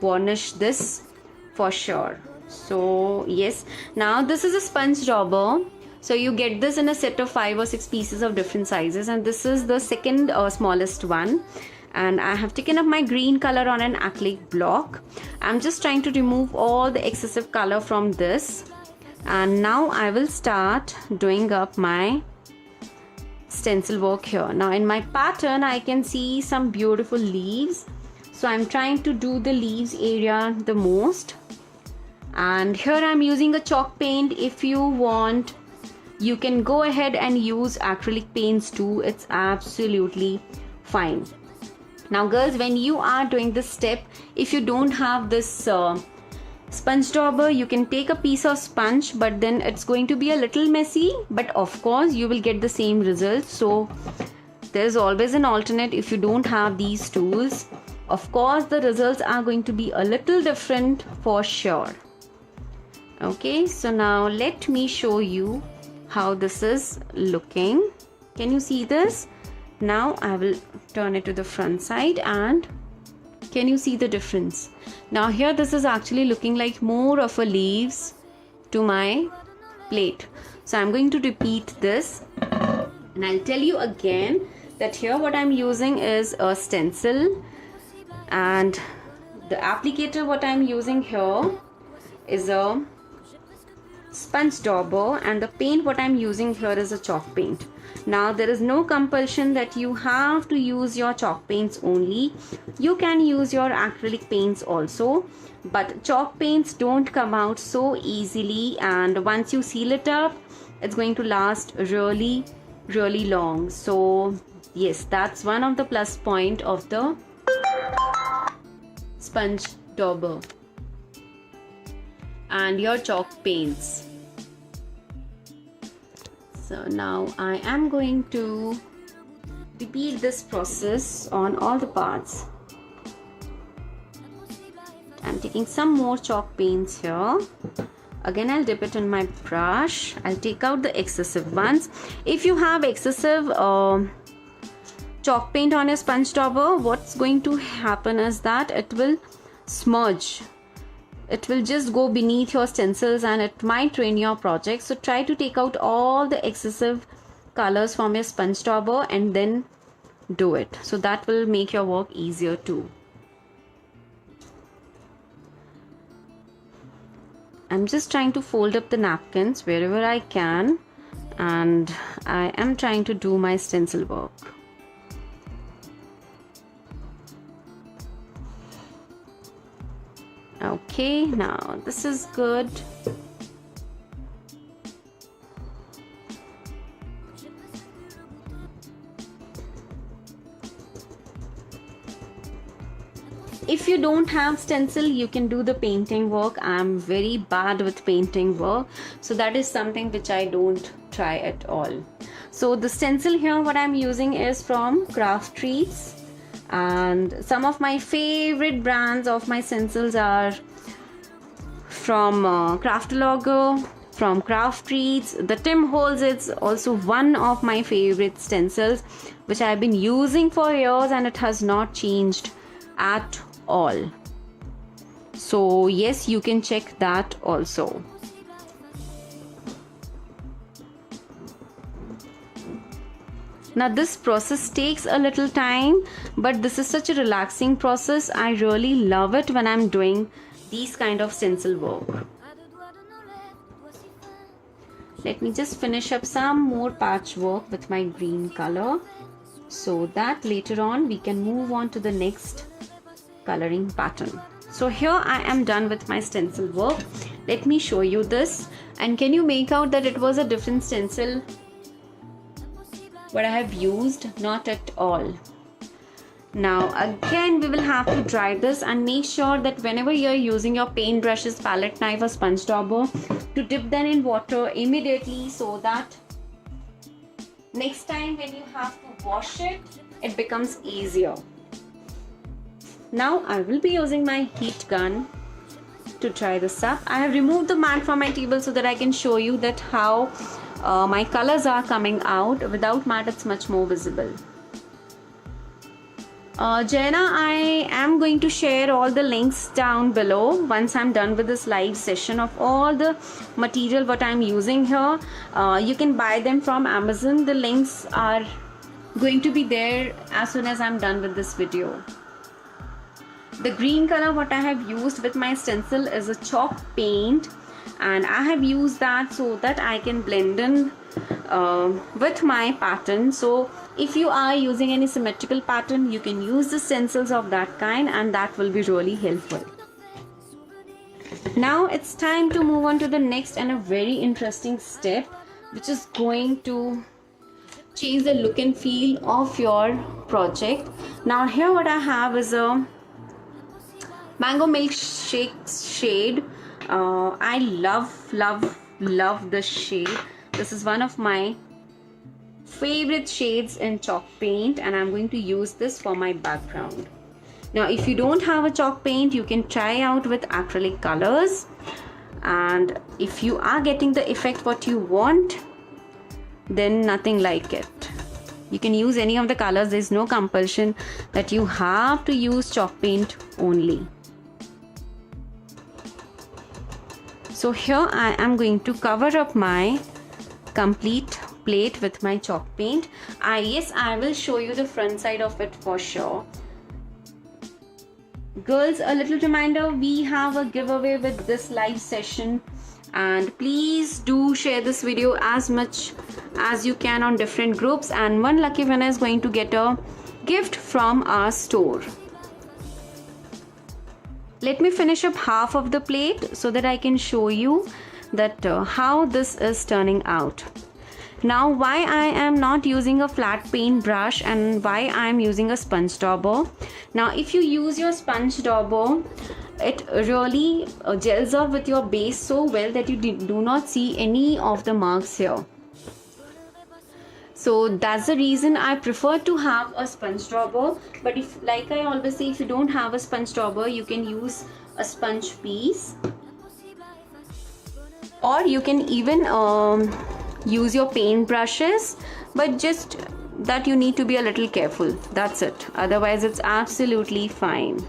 varnish this for sure. So yes, now this is a sponge dauber. So you get this in a set of 5 or 6 pieces of different sizes, and this is the second smallest one. And I have taken up my green color on an acrylic block. I'm just trying to remove all the excessive color from this, and now I will start doing up my stencil work here. Now in my pattern I can see some beautiful leaves, so I'm trying to do the leaves area the most. And here I'm using a chalk paint. If you want, you can go ahead and use acrylic paints too, it's absolutely fine. Now girls, when you are doing this step, if you don't have this sponge dauber, you can take a piece of sponge, but then it's going to be a little messy, but of course you will get the same results. So there's always an alternate. If you don't have these tools, of course the results are going to be a little different for sure. Okay, so now let me show you how this is looking. Can you see this? Now I will turn it to the front side, and can you see the difference? Now here this is actually looking like more of a leaves to my plate. So I'm going to repeat this, and I'll tell you again that here what I'm using is a stencil, and the applicator what I'm using here is a sponge dauber, and the paint what I'm using here is a chalk paint. Now there is no compulsion that you have to use your chalk paints only. You can use your acrylic paints also, but chalk paints don't come out so easily, and once you seal it up, it's going to last really long. So yes, that's one of the plus point of the sponge dauber and your chalk paints. So now I am going to repeat this process on all the parts. I'm taking some more chalk paints here. Again, I'll dip it in my brush. I'll take out the excessive ones. If you have excessive chalk paint on a sponge dauber, what's going to happen is that it will smudge. It will just go beneath your stencils and it might ruin your project. So try to take out all the excessive colors from your sponge dauber and then do it. So that will make your work easier too. I'm just trying to fold up the napkins wherever I can, and I am trying to do my stencil work. Okay, now this is good. If you don't have stencil, you can do the painting work. I'm very bad with painting work, so that is something which I don't try at all. So the stencil here, what I'm using is from Craft Treats, and some of my favorite brands of my stencils are from Craftalogger, from Craft Treats. The Tim Holtz is also one of my favorite stencils, which I've been using for years and it has not changed at all. So yes, you can check that also. Now this process takes a little time, but this is such a relaxing process. I really love it when I'm doing these kind of stencil work. Let me just finish up some more patchwork with my green color, so that later on we can move on to the next coloring pattern. So here I am done with my stencil work. Let me show you this, and can you make out that it was a different stencil what I have used? Not at all. Now again we will have to dry this, and make sure that whenever you are using your paint brushes, palette knife or sponge dauber, to dip them in water immediately, so that next time when you have to wash it, it becomes easier. Now I will be using my heat gun to try this up. I have removed the mat from my table so that I can show you that how my colors are coming out. Without mat it's much more visible. Jaina, I am going to share all the links down below once I'm done with this live session of all the material what I'm using here. You can buy them from Amazon. The links are going to be there as soon as I'm done with this video. The green color what I have used with my stencil is a chalk paint, and I have used that so that I can blend in with my pattern. So if you are using any symmetrical pattern, you can use the stencils of that kind, and that will be really helpful. Now it's time to move on to the next and a very interesting step, which is going to change the look and feel of your project. Now here what I have is a mango milkshake shade. I love this shade. This is one of my favorite shades in chalk paint, and I'm going to use this for my background. Now if you don't have a chalk paint, you can try out with acrylic colors, and if you are getting the effect what you want, then nothing like it. You can use any of the colors. There's no compulsion that you have to use chalk paint only. So here I am going to cover up my complete plate with my chalk paint. Yes, I will show you the front side of it for sure. Girls, a little reminder, we have a giveaway with this live session, and please do share this video as much as you can on different groups, and one lucky winner is going to get a gift from our store. Let me finish up half of the plate so that I can show you that how this is turning out. Now, why I am not using a flat paint brush and why I am using a sponge dauber. Now, if you use your sponge dauber, it really gels up with your base so well that you do not see any of the marks here. So that's the reason I prefer to have a sponge dauber. But if, like I always say, if you don't have a sponge dauber, you can use a sponge piece, or you can even use your paint brushes, but just that you need to be a little careful. That's it. Otherwise, it's absolutely fine.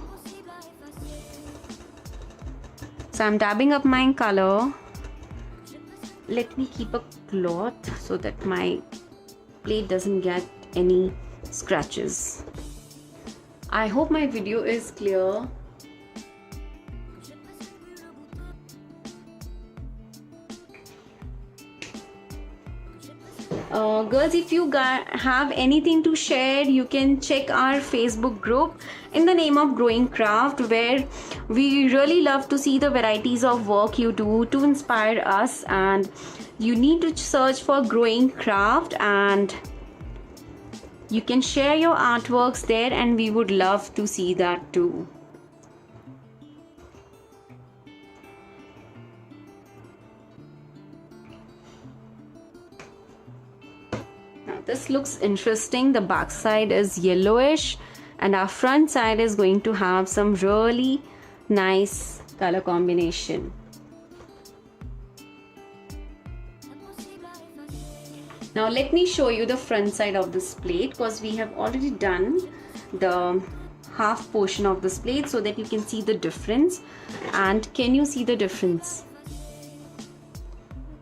So I'm dabbing up my color. Let me keep a cloth so that my plate doesn't get any scratches. I hope my video is clear. Girls, if you have anything to share, you can check our Facebook group in the name of Growing Craft, where we really love to see the varieties of work you do to inspire us. And you need to search for Growing Craft and you can share your artworks there, and we would love to see that too. This looks interesting. The back side is yellowish and our front side is going to have some really nice color combination. Now let me show you the front side of this plate, because we have already done the half portion of this plate so that you can see the difference. And can you see the difference?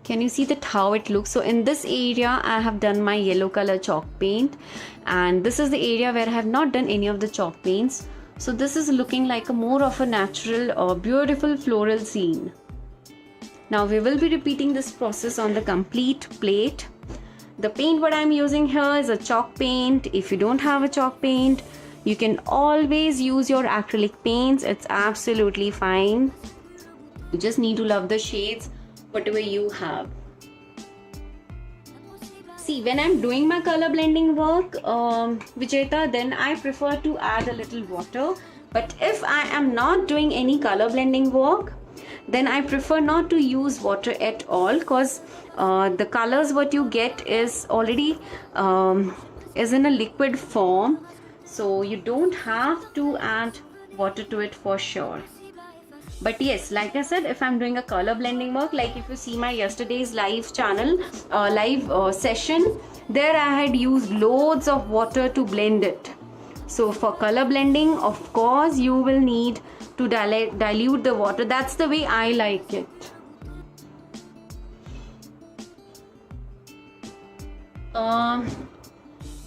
Can you see that how it looks? So in this area I have done my yellow color chalk paint, and this is the area where I have not done any of the chalk paints. So this is looking like a more of a natural or beautiful floral scene. Now we will be repeating this process on the complete plate. The paint what I'm using here is a chalk paint. If you don't have a chalk paint, you can always use your acrylic paints. It's absolutely fine. You just need to love the shades whatever you have. See, when I'm doing my color blending work, Vijeta, then I prefer to add a little water. But if I am not doing any color blending work, then I prefer not to use water at all, because the colors what you get is already is in a liquid form, so you don't have to add water to it for sure. But yes, like I said, if I'm doing a color blending work, like if you see my yesterday's live channel, session, there I had used loads of water to blend it. So for color blending, of course, you will need to dilute the water. That's the way I like it.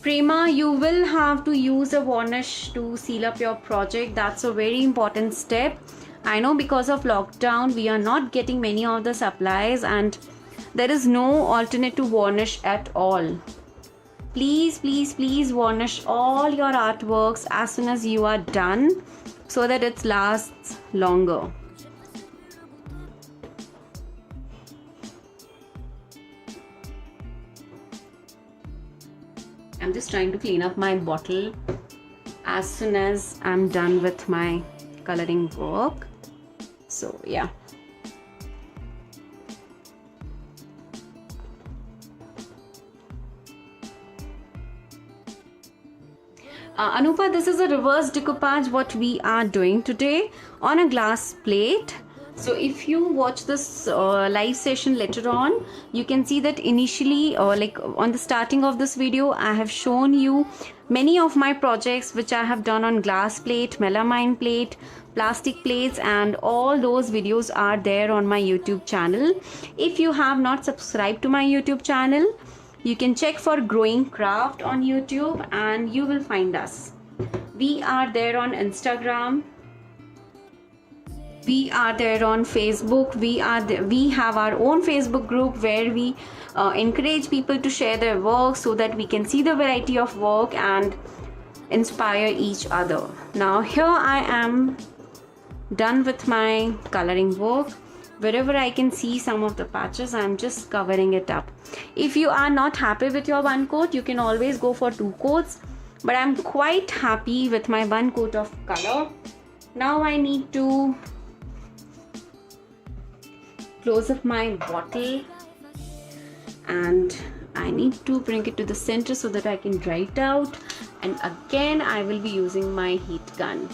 Prema, you will have to use a varnish to seal up your project. That's a very important step. I know because of lockdown, we are not getting many of the supplies and there is no alternate to varnish at all. Please, please, please varnish all your artworks as soon as you are done so that it lasts longer. I'm just trying to clean up my bottle as soon as I'm done with my coloring work. So yeah. Anupa, this is a reverse decoupage what we are doing today on a glass plate. So if you watch this live session later on, you can see that initially like on the starting of this video, I have shown you many of my projects which I have done on glass plate, melamine plate, plastic plates, and all those videos are there on my YouTube channel. If you have not subscribed to my YouTube channel, you can check for Growing Craft on YouTube and you will find us. We are there on Instagram. We are there on Facebook. We have our own Facebook group where we encourage people to share their work so that we can see the variety of work and inspire each other. Now here I am done with my coloring work. Wherever I can see some of the patches, I'm just covering it up. If you are not happy with your one coat, you can always go for 2 coats, but I'm quite happy with my 1 coat of color. Now I need to close up my bottle and I need to bring it to the center so that I can dry it out, and again I will be using my heat gun.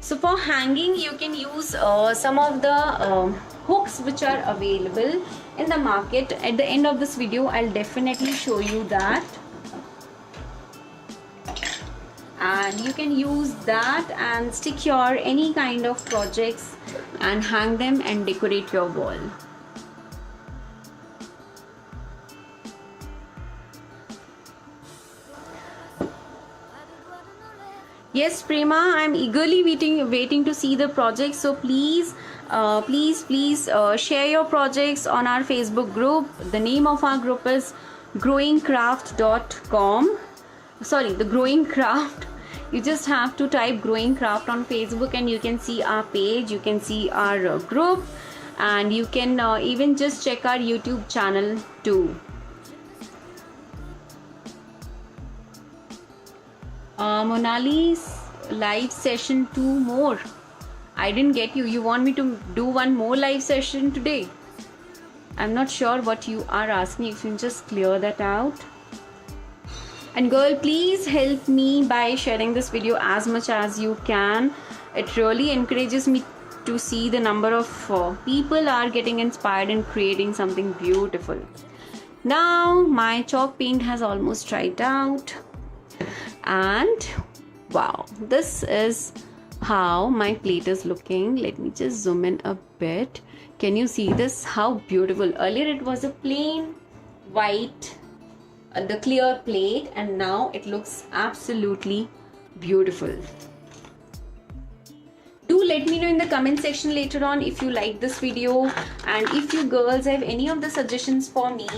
So for hanging, you can use some of the hooks which are available in the market. At the end of this video, I'll definitely show you that. And you can use that and stick your any kind of projects and hang them and decorate your wall. Yes, Prema, I'm eagerly waiting to see the projects. So please share your projects on our Facebook group. The name of our group is growingcraft.com. Sorry, the Growing Craft. You just have to type Growing Craft on Facebook and you can see our page, you can see our group, and you can even just check our YouTube channel too. Monali's live session 2 more. I didn't get you. You want me to do one more live session today? I'm not sure what you are asking. If you can just clear that out. And girl, please help me by sharing this video as much as you can. It really encourages me to see the number of people are getting inspired and creating something beautiful. Now my chalk paint has almost dried out, and wow, this is how my plate is looking. Let me just zoom in a bit. Can you see this? How beautiful. Earlier it was a plain white, the clear plate, and now it looks absolutely beautiful. Do let me know in the comment section later on if you like this video, and if you girls have any of the suggestions for me,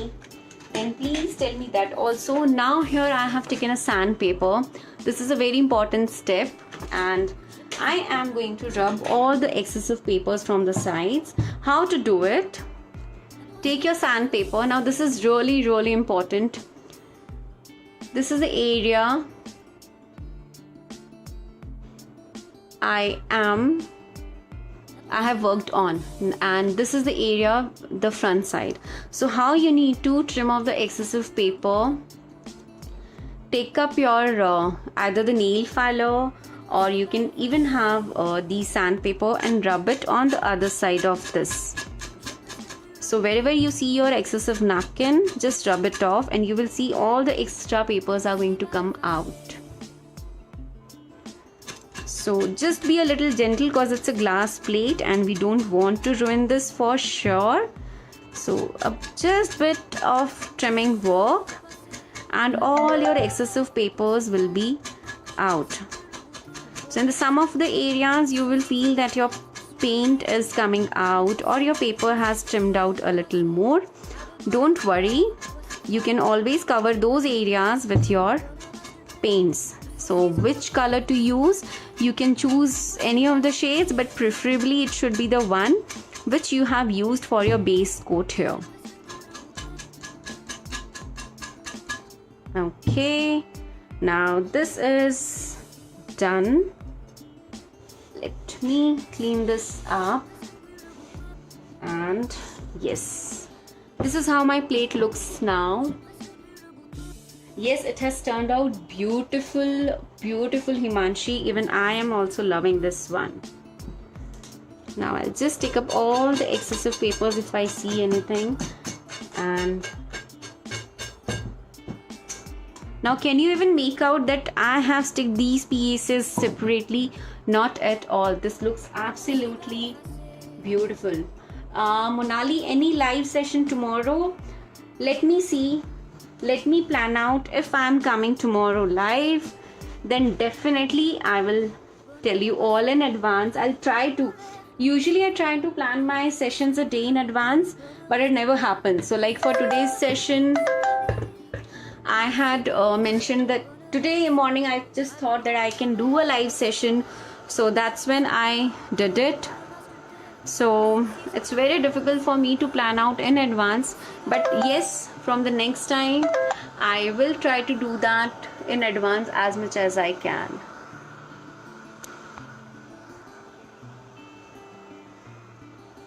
then please tell me that also. Now here I have taken a sandpaper. This is a very important step, and I am going to rub all the excessive papers from the sides. How to do it? Take your sandpaper. Now this is really important. This is the area I have worked on, and this is the area, the front side. So how you need to trim off the excessive paper? Take up your either the nail filer, or you can even have the sandpaper and rub it on the other side of this. So wherever you see your excessive napkin, just rub it off and you will see all the extra papers are going to come out. So just be a little gentle because it's a glass plate and we don't want to ruin this for sure. So just bit of trimming work and all your excessive papers will be out. So in some of the areas you will feel that your paint is coming out or your paper has trimmed out a little more. Don't worry, you can always cover those areas with your paints. So which color to use? You can choose any of the shades, but preferably it should be the one which you have used for your base coat here. Okay, now this is done. Let me clean this up, and yes, this is how my plate looks now. Yes, it has turned out beautiful, beautiful, Himanshi. Even I am also loving this one. Now I'll just take up all the excessive papers if I see anything. And now can you even make out that I have stuck these pieces separately? Not at all. This looks absolutely beautiful. Monali, any live session tomorrow? Let me see. Let me plan out. If I'm coming tomorrow live, then definitely I will tell you all in advance. Usually I try to plan my sessions a day in advance, but it never happens. So like for today's session, I had mentioned that today morning I just thought that I can do a live session. So that's when I did it. So it's very difficult for me to plan out in advance, but yes, from the next time I will try to do that in advance as much as I can.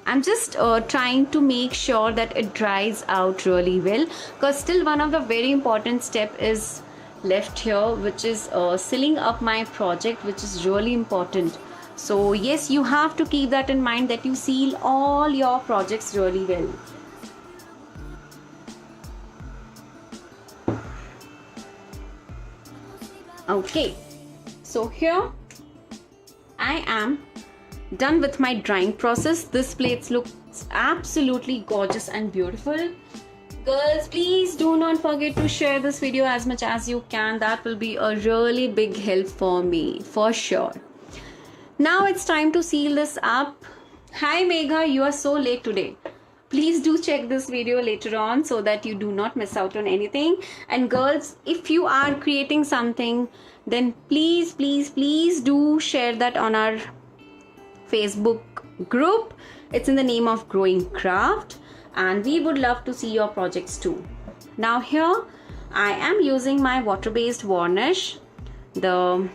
I'm just trying to make sure that it dries out really well, because still one of the very important step is left here, which is sealing up my project, which is really important. So yes, you have to keep that in mind, that you seal all your projects really well. Okay, so here I am done with my drying process. This plate looks absolutely gorgeous and beautiful. Girls, please do not forget to share this video as much as you can. That will be a really big help for me, for sure. Now it's time to seal this up. Hi Megha, you are so late today. Please do check this video later on so that you do not miss out on anything. And girls, if you are creating something, then please do share that on our Facebook group. It's in the name of Growing Craft, and we would love to see your projects too. Now here I am using my water-based varnish, the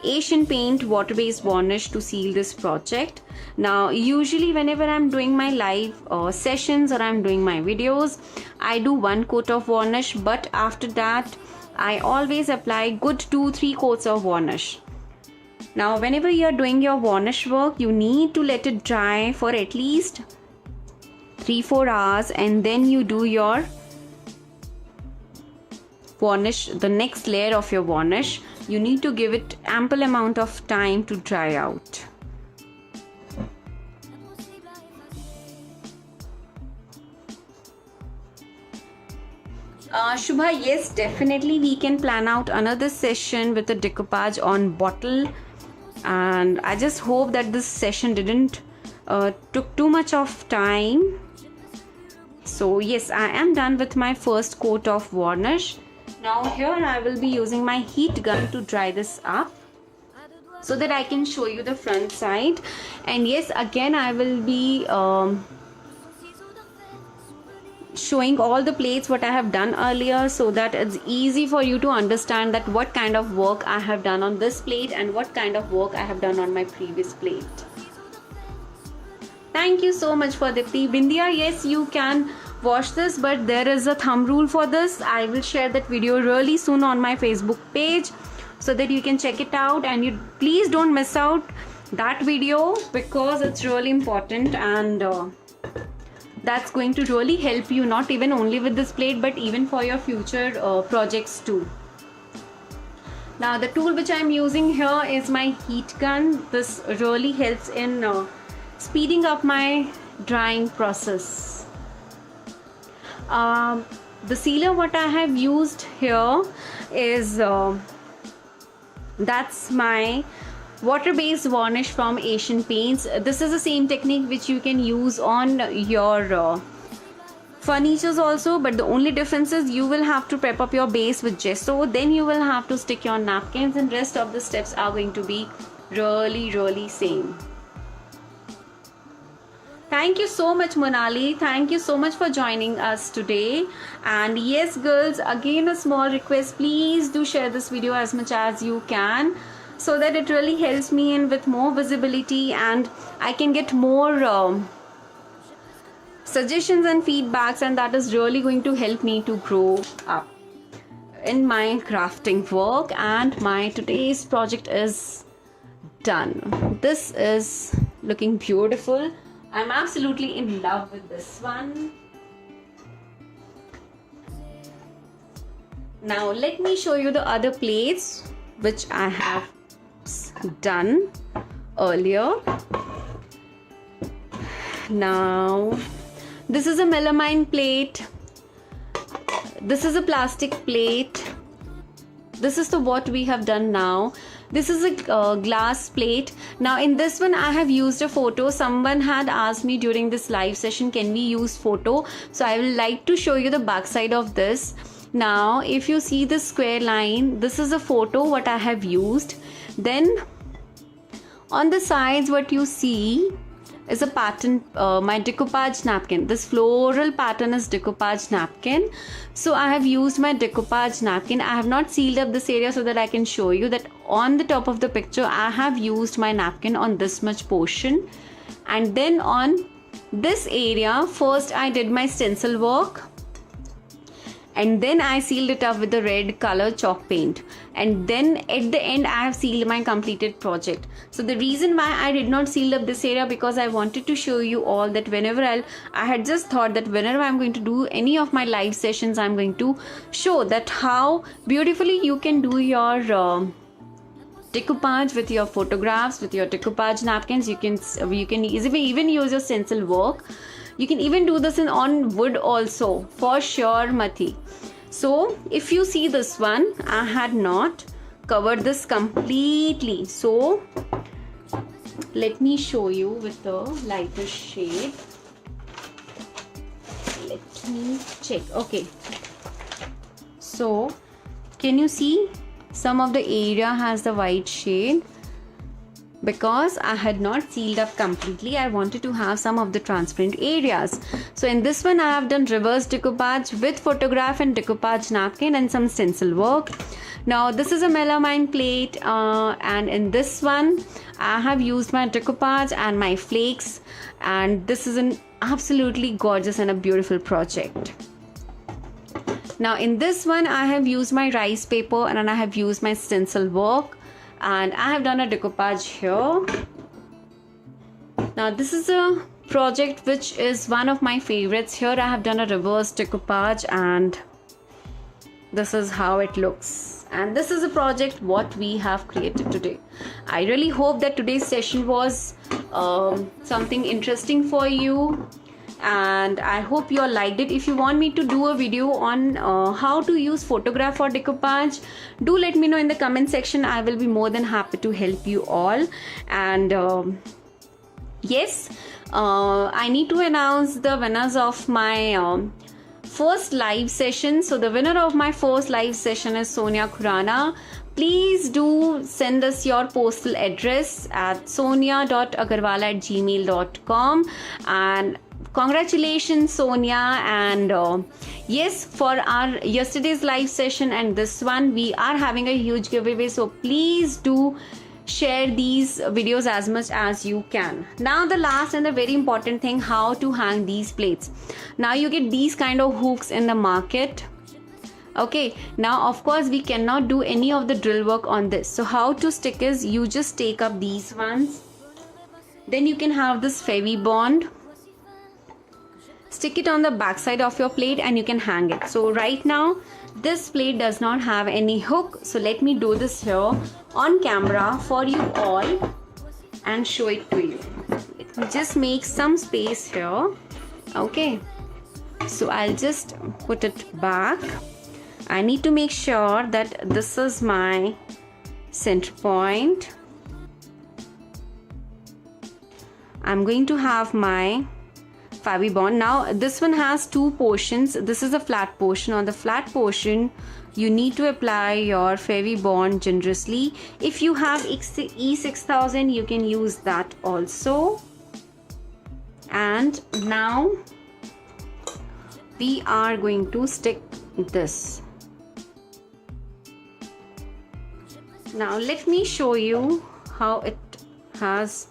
Asian Paint water-based varnish, to seal this project. Now usually whenever I'm doing my live sessions or I'm doing my videos, I do 1 coat of varnish, but after that I always apply good 2-3 coats of varnish. Now whenever you are doing your varnish work, you need to let it dry for at least 3-4 hours, and then you do your varnish, the next layer of your varnish. You need to give it ample amount of time to dry out. Shubha, yes, definitely we can plan out another session with a decoupage on bottle, and I just hope that this session didn't took too much of time. So yes, I am done with my first coat of varnish. Now here I will be using my heat gun to dry this up so that I can show you the front side. And yes, again I will be showing all the plates what I have done earlier, so that it's easy for you to understand that what kind of work I have done on this plate and what kind of work I have done on my previous plate. Thank you so much for Dipti. Bindia, yes, you can watch this, but there is a thumb rule for this. I will share that video really soon on my Facebook page so that you can check it out, and you please don't miss out that video, because it's really important, and that's going to really help you, not even only with this plate but even for your future projects too. Now the tool which I'm using here is my heat gun. This really helps in speeding up my drying process. The sealer what I have used here is that's my water-based varnish from Asian Paints. This is the same technique which you can use on your furnitures also, but the only difference is you will have to prep up your base with gesso, then you will have to stick your napkins, and rest of the steps are going to be really same. Thank you so much, Monali. Thank you so much for joining us today. And yes, girls, again a small request, please do share this video as much as you can, so that it really helps me in with more visibility, and I can get more suggestions and feedbacks, and that is really going to help me to grow up in my crafting work. And my today's project is done. This is looking beautiful. I'm absolutely in love with this one. Now let me show you the other plates which I have done earlier. Now this is a melamine plate, this is a plastic plate, this is the what we have done now. This is a glass plate. Now in this one I have used a photo. Someone had asked me during this live session, can we use photo? So I will like to show you the back side of this. Now if you see this square line, this is a photo what I have used. Then on the sides what you see is a pattern, my decoupage napkin. This floral pattern is decoupage napkin. So I have used my decoupage napkin. I have not sealed up this area so that I can show you that on the top of the picture I have used my napkin on this much portion. And then on this area, first I did my stencil work, and then I sealed it up with the red color chalk paint, and then at the end I have sealed my completed project. So the reason why I did not seal up this area, because I wanted to show you all that whenever I had just thought that whenever I'm going to do any of my live sessions, I'm going to show that how beautifully you can do your decoupage with your photographs, with your decoupage napkins. You can easily even use your stencil work. You can even do this on wood also, for sure, Mati. So if you see this one, I had not covered this completely. So let me show you with the lighter shade. Let me check. Okay. So can you see some of the area has the white shade? Because I had not sealed up completely, I wanted to have some of the transparent areas. So in this one I have done reverse decoupage with photograph and decoupage napkin and some stencil work. Now this is a melamine plate, and in this one I have used my decoupage and my flakes, and this is an absolutely gorgeous and a beautiful project. Now in this one I have used my rice paper and I have used my stencil work, and I have done a decoupage here. Now this is a project which is one of my favorites. Here I have done a reverse decoupage, and this is how it looks. And this is a project what we have created today. I really hope that today's session was something interesting for you, and I hope you all liked it. If you want me to do a video on how to use photograph or decoupage, do let me know in the comment section. I will be more than happy to help you all. And yes, I need to announce the winners of my first live session. So the winner of my first live session is Sonia Khurana. Please do send us your postal address at sonia.agarwal@gmail.com. And congratulations, Sonia. And yes, for our yesterday's live session and this one, we are having a huge giveaway. So please do share these videos as much as you can. Now the last and the very important thing, how to hang these plates. Now you get these kind of hooks in the market. Okay, now of course we cannot do any of the drill work on this. So how to stick is, you just take up these ones, then you can have this Fevibond, stick it on the back side of your plate, and you can hang it. So right now this plate does not have any hook, so let me do this here on camera for you all and show it to you. Let me just make some space here. Okay, so I'll just put it back. I need to make sure that this is my center point. I'm going to have my Fevibond. Now this one has two portions. This is a flat portion. On the flat portion you need to apply your Fevibond generously. If you have E6000 you can use that also. And now we are going to stick this. Now let me show you how it has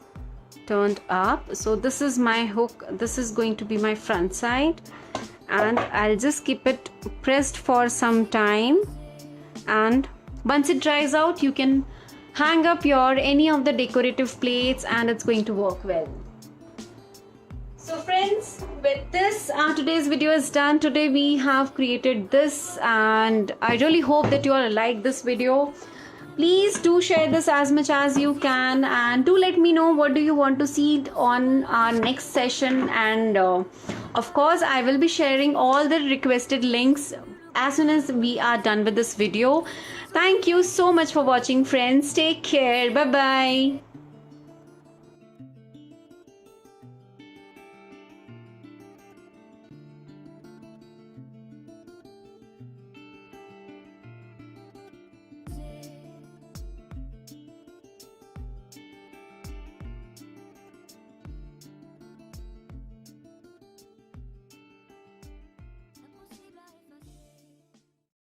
turned up. So this is my hook, this is going to be my front side, and I'll just keep it pressed for some time, and once it dries out you can hang up your any of the decorative plates and it's going to work well. So friends, with this today's video is done. Today we have created this, and I really hope that you all like this video. Please do share this as much as you can, and do let me know what do you want to see on our next session, and Of course, I will be sharing all the requested links as soon as we are done with this video. Thank you so much for watching, friends. Take care. Bye bye.